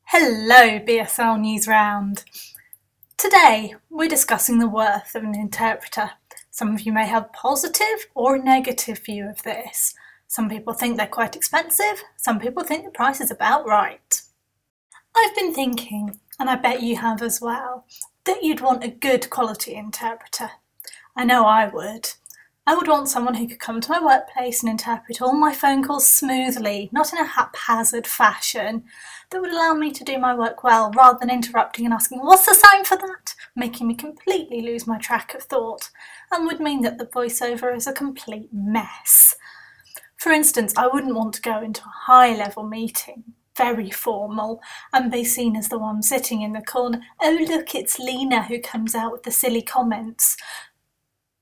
Hello BSL Newsround. Today we're discussing the worth of an interpreter. Some of you may have a positive or a negative view of this. Some people think they're quite expensive, some people think the price is about right. I've been thinking, and I bet you have as well, that you'd want a good quality interpreter. I know I would. I would want someone who could come to my workplace and interpret all my phone calls smoothly, not in a haphazard fashion, that would allow me to do my work well rather than interrupting and asking, "What's the sign for that?" making me completely lose my track of thought, and would mean that the voiceover is a complete mess. For instance, I wouldn't want to go into a high-level meeting, very formal, and be seen as the one sitting in the corner. "Oh look, it's Lena who comes out with the silly comments."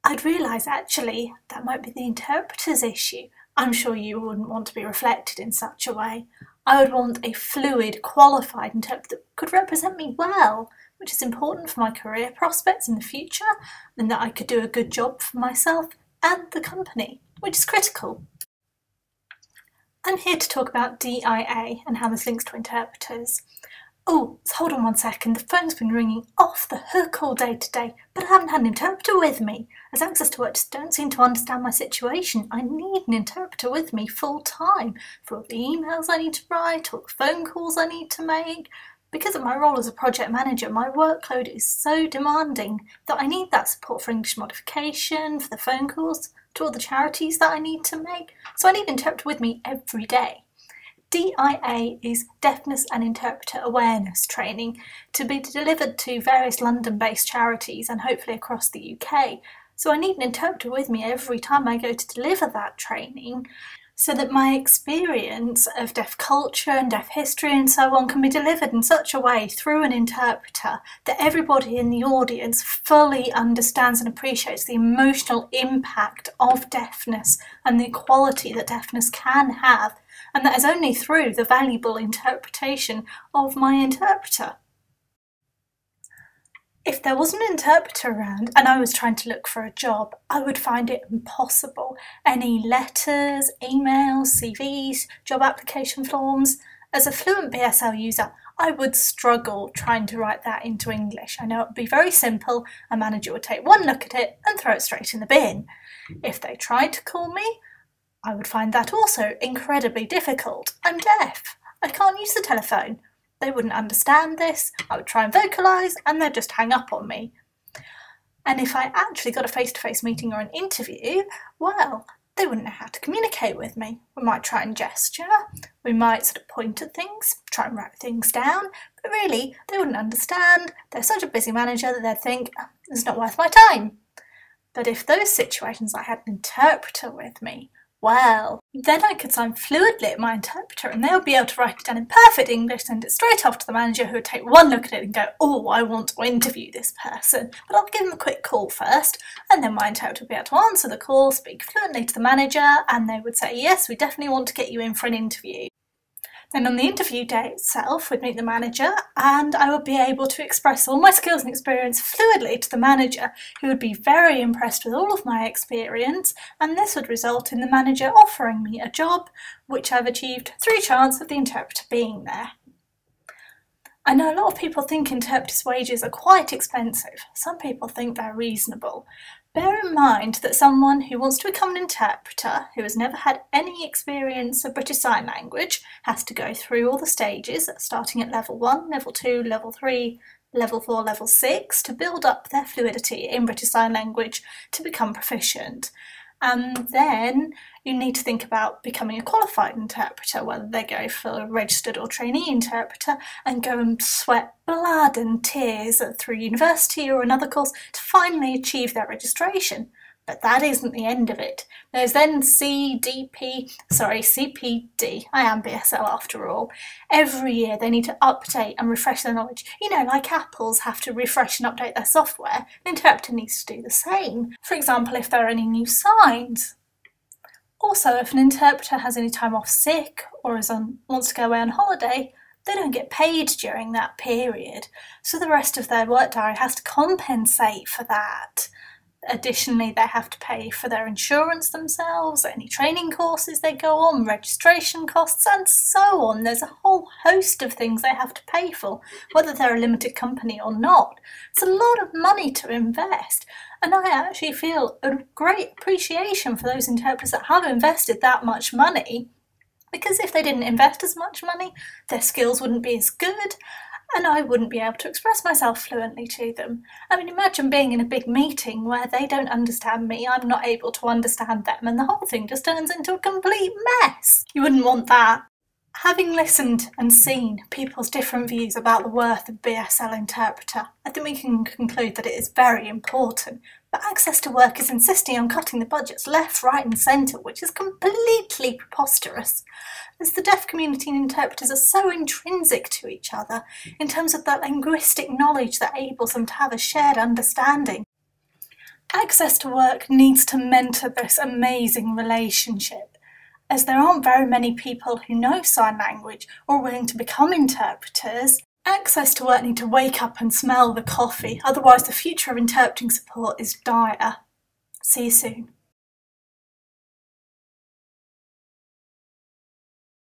I'd realise actually that might be the interpreter's issue. I'm sure you wouldn't want to be reflected in such a way. I would want a fluid, qualified interpreter that could represent me well, which is important for my career prospects in the future, and that I could do a good job for myself and the company, which is critical. I'm here to talk about DIA and how this links to interpreters. Oh, hold on one second, the phone's been ringing off the hook all day today, but I haven't had an interpreter with me, as access to work just don't seem to understand my situation. I need an interpreter with me full time, for all the emails I need to write, all the phone calls I need to make. Because of my role as a project manager, my workload is so demanding that I need that support for English modification, for the phone calls, to all the charities that I need to make, so I need an interpreter with me every day. DIA is Deafness and Interpreter Awareness Training to be delivered to various London-based charities and hopefully across the UK. So I need an interpreter with me every time I go to deliver that training so that my experience of deaf culture and deaf history and so on can be delivered in such a way through an interpreter that everybody in the audience fully understands and appreciates the emotional impact of deafness and the quality that deafness can have, and that is only through the valuable interpretation of my interpreter. If there was an interpreter around and I was trying to look for a job, I would find it impossible. Any letters, emails, CVs, job application forms. As a fluent BSL user, I would struggle trying to write that into English. I know it would be very simple. A manager would take one look at it and throw it straight in the bin. If they tried to call me, I would find that also incredibly difficult. I'm deaf. I can't use the telephone. They wouldn't understand this. I would try and vocalise and they'd just hang up on me. And if I actually got a face-to-face meeting or an interview, well, they wouldn't know how to communicate with me. We might try and gesture, we might sort of point at things, try and write things down, but really they wouldn't understand. They're such a busy manager that they'd think, "It's not worth my time." But if those situations I had an interpreter with me, well, then I could sign fluidly at my interpreter and they would be able to write it down in perfect English, send it straight off to the manager who would take one look at it and go, "Oh, I want to interview this person, but I'll give them a quick call first," and then my interpreter would be able to answer the call, speak fluently to the manager, and they would say, "Yes, we definitely want to get you in for an interview." Then on the interview day itself, we'd meet the manager and I would be able to express all my skills and experience fluidly to the manager, who would be very impressed with all of my experience, and this would result in the manager offering me a job, which I've achieved through chance of the interpreter being there. I know a lot of people think interpreters' wages are quite expensive. Some people think they're reasonable. Bear in mind that someone who wants to become an interpreter, who has never had any experience of British Sign Language, has to go through all the stages, starting at level 1, level 2, level 3, level 4, level 6, to build up their fluidity in British Sign Language to become proficient. And then you need to think about becoming a qualified interpreter, whether they go for a registered or trainee interpreter and go and sweat blood and tears through university or another course to finally achieve their registration. But that isn't the end of it. There's then CPD, I am BSL after all. Every year they need to update and refresh their knowledge. You know, like Apple's have to refresh and update their software, an interpreter needs to do the same. For example, if there are any new signs. Also, if an interpreter has any time off sick or wants to go away on holiday, they don't get paid during that period, so the rest of their work diary has to compensate for that. Additionally, they have to pay for their insurance themselves, any training courses they go on, registration costs, and so on. There's a whole host of things they have to pay for, whether they're a limited company or not. It's a lot of money to invest, and I actually feel a great appreciation for those interpreters that have invested that much money, because if they didn't invest as much money, their skills wouldn't be as good, and I wouldn't be able to express myself fluently to them. I mean, imagine being in a big meeting where they don't understand me, I'm not able to understand them, and the whole thing just turns into a complete mess. You wouldn't want that. Having listened and seen people's different views about the worth of BSL Interpreter, I think we can conclude that it is very important. But Access to Work is insisting on cutting the budgets left, right and centre, which is completely preposterous, as the deaf community and interpreters are so intrinsic to each other in terms of that linguistic knowledge that enables them to have a shared understanding. Access to Work needs to mentor this amazing relationship, as there aren't very many people who know sign language or are willing to become interpreters. Access to Work need to wake up and smell the coffee, otherwise the future of interpreting support is dire. See you soon.